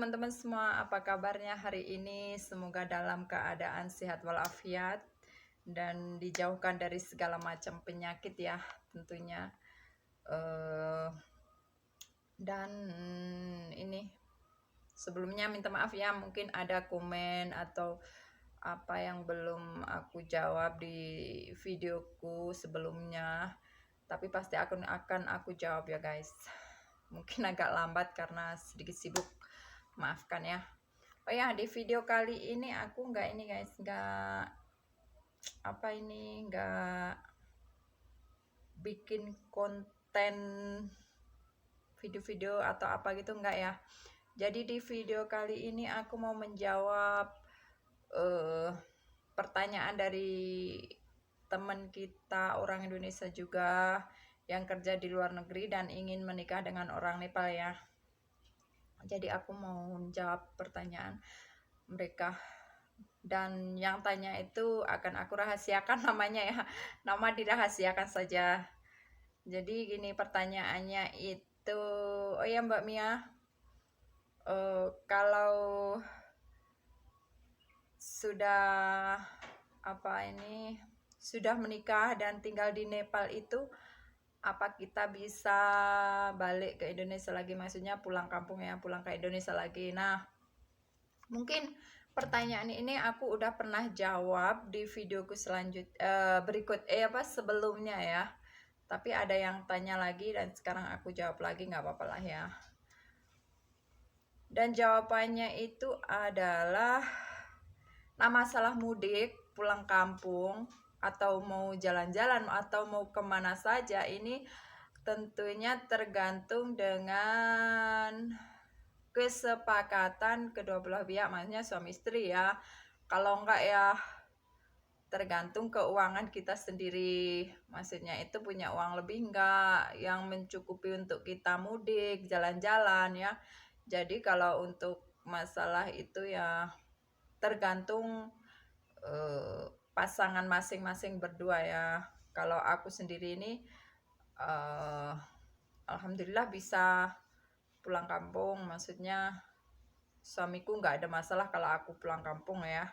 teman-teman semua, apa kabarnya hari ini? Semoga dalam keadaan sehat walafiat dan dijauhkan dari segala macam penyakit ya tentunya. Eh, dan ini sebelumnya minta maaf ya, mungkin ada komen atau apa yang belum aku jawab di videoku sebelumnya, tapi pasti akan aku jawab ya guys. Mungkin agak lambat karena sedikit sibuk, maafkan ya. Oh ya, di video kali ini aku nggak ini guys, nggak bikin konten video-video atau apa gitu, nggak ya. Jadi di video kali ini aku mau menjawab pertanyaan dari teman kita orang Indonesia juga yang kerja di luar negeri dan ingin menikah dengan orang Nepal ya. Jadi aku mau menjawab pertanyaan mereka, dan yang tanya itu akan aku rahasiakan namanya ya, nama dirahasiakan saja. Jadi gini pertanyaannya itu, oh ya Mbak Mia, kalau sudah sudah menikah dan tinggal di Nepal itu, apa kita bisa balik ke Indonesia lagi, maksudnya pulang kampung ya, pulang ke Indonesia lagi. Nah, mungkin pertanyaan ini aku udah pernah jawab di videoku sebelumnya ya. Tapi ada yang tanya lagi dan sekarang aku jawab lagi, nggak apa-apa lah ya. Dan jawabannya itu adalah, nah masalah mudik, pulang kampung, atau mau jalan-jalan atau mau kemana saja, ini tentunya tergantung dengan kesepakatan kedua belah pihak, maksudnya suami istri ya. Kalau enggak ya tergantung keuangan kita sendiri, maksudnya itu punya uang lebih enggak yang mencukupi untuk kita mudik, jalan-jalan ya. Jadi kalau untuk masalah itu ya tergantung pasangan masing-masing berdua ya. Kalau aku sendiri ini alhamdulillah bisa pulang kampung, maksudnya suamiku nggak ada masalah kalau aku pulang kampung ya.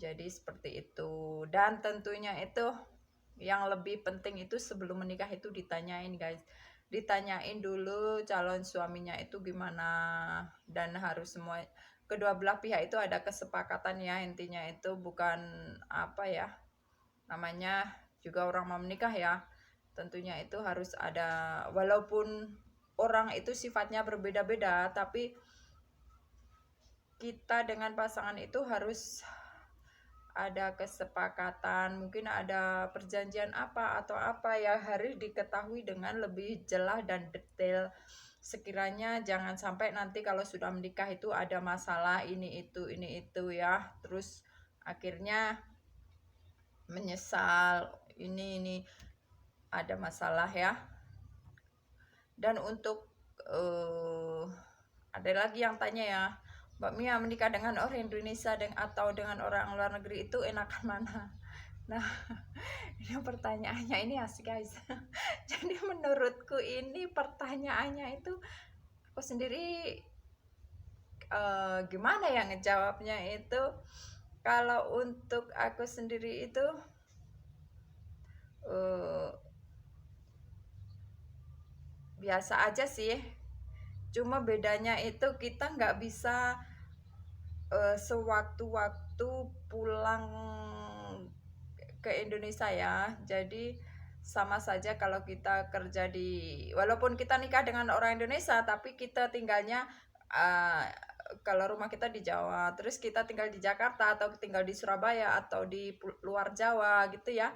Jadi seperti itu. Dan tentunya itu yang lebih penting itu sebelum menikah itu ditanyain guys, ditanyain dulu calon suaminya itu gimana, dan harus semua kedua belah pihak itu ada kesepakatan ya. Intinya itu bukan namanya juga orang mau menikah ya, tentunya itu harus ada, walaupun orang itu sifatnya berbeda-beda, tapi kita dengan pasangan itu harus ada kesepakatan, mungkin ada perjanjian apa atau apa ya, harus diketahui dengan lebih jelas dan detail. Sekiranya jangan sampai nanti kalau sudah menikah itu ada masalah ini itu ya, terus akhirnya menyesal, ini ada masalah ya. Dan untuk ada lagi yang tanya ya, Mbak Mia, menikah dengan orang Indonesia atau dengan orang luar negeri itu enakan mana? Nah, ini pertanyaannya ini asik guys. Jadi menurutku ini pertanyaannya itu, aku sendiri gimana ya ngejawabnya itu. Kalau untuk aku sendiri itu biasa aja sih. Cuma bedanya itu kita nggak bisa sewaktu-waktu pulang ke Indonesia ya. Jadi sama saja kalau kita kerja walaupun kita nikah dengan orang Indonesia, tapi kita tinggalnya kalau rumah kita di Jawa, terus kita tinggal di Jakarta atau tinggal di Surabaya atau di luar Jawa gitu ya.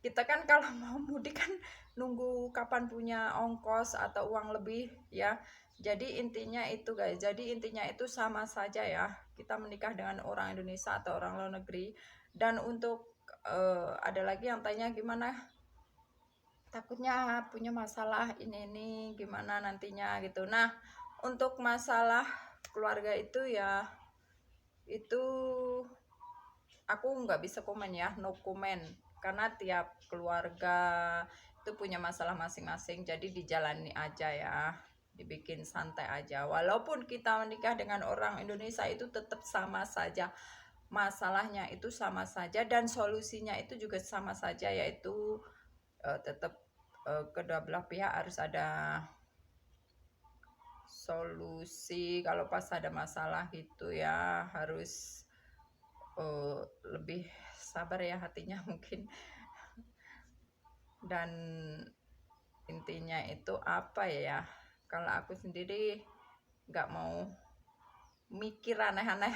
Kita kan kalau mau mudik kan nunggu kapan punya ongkos atau uang lebih ya. Jadi intinya itu guys, jadi intinya itu sama saja ya, kita menikah dengan orang Indonesia atau orang luar negeri. Dan untuk ada lagi yang tanya gimana, takutnya punya masalah ini gimana nantinya gitu. Nah, untuk masalah keluarga itu ya, itu aku nggak bisa komen ya, no comment, karena tiap keluarga itu punya masalah masing-masing, jadi dijalani aja ya. dibikin santai aja. Walaupun kita menikah dengan orang Indonesia itu tetap sama saja, masalahnya itu sama saja, dan solusinya itu juga sama saja, yaitu tetap kedua belah pihak harus ada solusi. Kalau pas ada masalah gitu ya harus lebih sabar ya hatinya mungkin. Dan intinya itu apa ya, kalau aku sendiri nggak mau mikir aneh-aneh.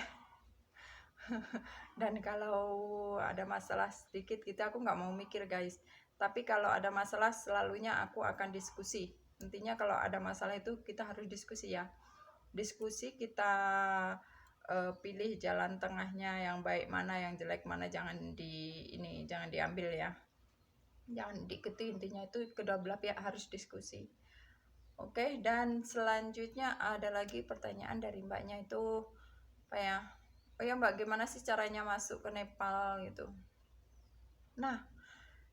Dan kalau ada masalah sedikit gitu aku nggak mau mikir guys, tapi kalau ada masalah selalunya aku akan diskusi. Intinya kalau ada masalah itu kita harus diskusi ya, diskusi kita pilih jalan tengahnya, yang baik mana, yang jelek mana, jangan diambil ya, jangan diikuti. Intinya itu kedua belah pihak harus diskusi. Oke, dan selanjutnya ada lagi pertanyaan dari mbaknya itu apa ya, oh ya mbak, gimana sih caranya masuk ke Nepal gitu. Nah,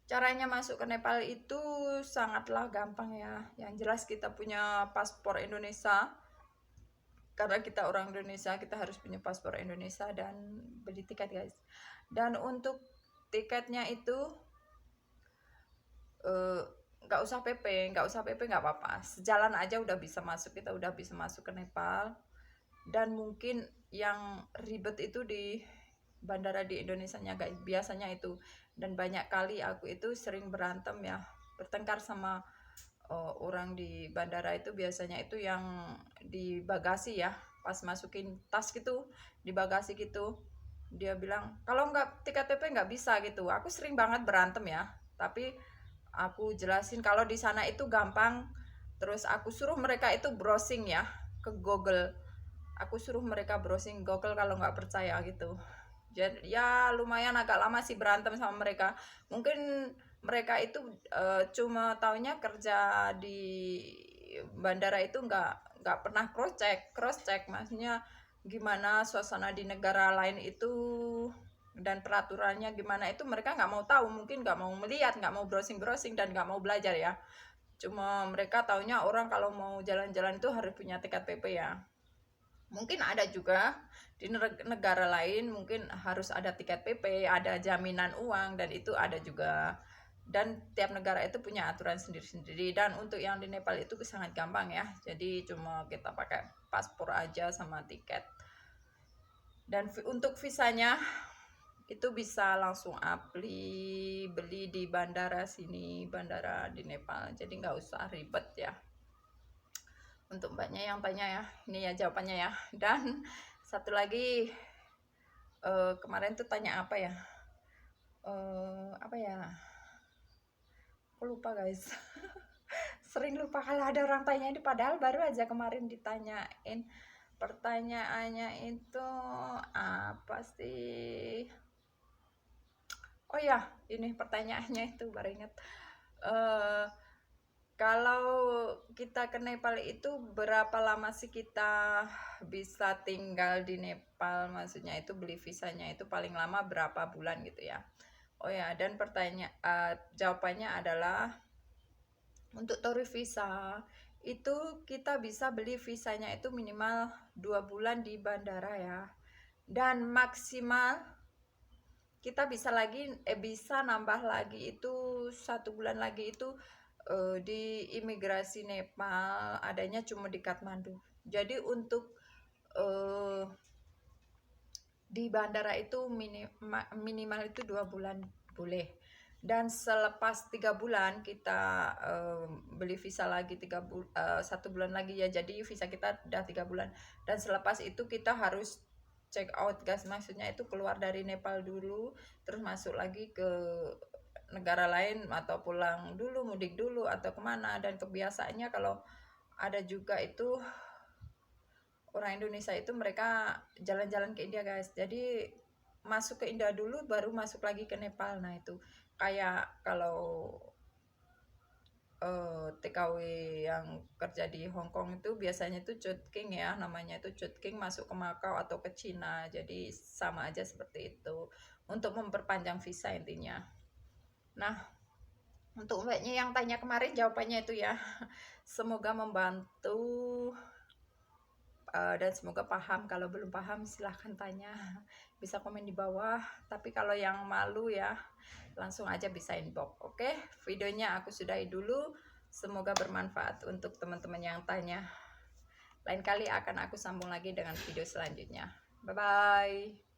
caranya masuk ke Nepal itu sangatlah gampang ya. Yang jelas kita punya paspor Indonesia. Karena kita orang Indonesia, kita harus punya paspor Indonesia dan beli tiket guys. Dan untuk tiketnya itu nggak usah PP nggak apa-apa, sejalan aja udah bisa masuk, kita udah bisa masuk ke Nepal. Dan mungkin yang ribet itu di bandara di Indonesianya guys, biasanya itu. Dan banyak kali aku itu sering berantem ya, bertengkar sama orang di bandara itu. Biasanya itu yang di bagasi ya, pas masukin tas gitu di bagasi gitu, dia bilang kalau nggak tiket PP nggak bisa gitu. Aku sering banget berantem ya, tapi aku jelasin kalau di sana itu gampang. Terus aku suruh mereka itu browsing ya ke Google, aku suruh mereka browsing Google kalau nggak percaya gitu. Jadi ya lumayan agak lama sih berantem sama mereka. Mungkin mereka itu cuma taunya kerja di bandara itu nggak pernah cross check maksudnya gimana suasana di negara lain itu dan peraturannya gimana itu mereka nggak mau tahu, mungkin nggak mau melihat, nggak mau browsing dan nggak mau belajar ya. Cuma mereka taunya orang kalau mau jalan-jalan itu harus punya tiket PP ya. Mungkin ada juga di negara lain mungkin harus ada tiket PP, ada jaminan uang, dan itu ada juga. Dan tiap negara itu punya aturan sendiri-sendiri. Dan untuk yang di Nepal itu sangat gampang ya, jadi cuma kita pakai paspor aja sama tiket. Dan untuk visanya itu bisa langsung beli di bandara sini, bandara di Nepal, jadi nggak usah ribet ya. Untuk mbaknya yang tanya ya, ini ya jawabannya ya. Dan satu lagi kemarin tuh tanya apa ya, aku lupa guys. Sering lupa kalau ada orang tanya ini, padahal baru aja kemarin ditanyain. Pertanyaannya itu apa sih? Oh ya, ini pertanyaannya itu baru ingat. Kalau kita ke Nepal itu berapa lama sih kita bisa tinggal di Nepal? Maksudnya itu beli visanya itu paling lama berapa bulan gitu ya. Oh ya, dan jawabannya adalah untuk turis visa itu kita bisa beli visanya itu minimal 2 bulan di bandara ya. Dan maksimal kita bisa nambah lagi itu 1 bulan lagi itu di imigrasi Nepal, adanya cuma di Kathmandu. Jadi untuk di bandara itu minimal itu 2 bulan boleh. Dan selepas 3 bulan kita beli visa lagi 1 bulan lagi ya, jadi visa kita udah 3 bulan. Dan selepas itu kita harus check out guys, maksudnya itu keluar dari Nepal dulu terus masuk lagi ke negara lain, atau pulang dulu, mudik dulu, atau kemana. Dan kebiasaannya kalau ada juga itu orang Indonesia itu mereka jalan-jalan ke India guys, jadi masuk ke India dulu baru masuk lagi ke Nepal. Nah itu kayak kalau TKW yang kerja di Hong Kong itu biasanya itu Chutking ya, namanya itu Chutking, masuk ke Macau atau ke Cina, jadi sama aja seperti itu untuk memperpanjang visa intinya. Nah Untuk mbaknya yang tanya kemarin jawabannya itu ya. Semoga membantu dan semoga paham. Kalau belum paham silahkan tanya, bisa komen di bawah. Tapi kalau yang malu ya langsung aja bisa inbox. Oke, videonya aku sudahi dulu. Semoga bermanfaat untuk teman-teman yang tanya. Lain kali akan aku sambung lagi dengan video selanjutnya. Bye bye.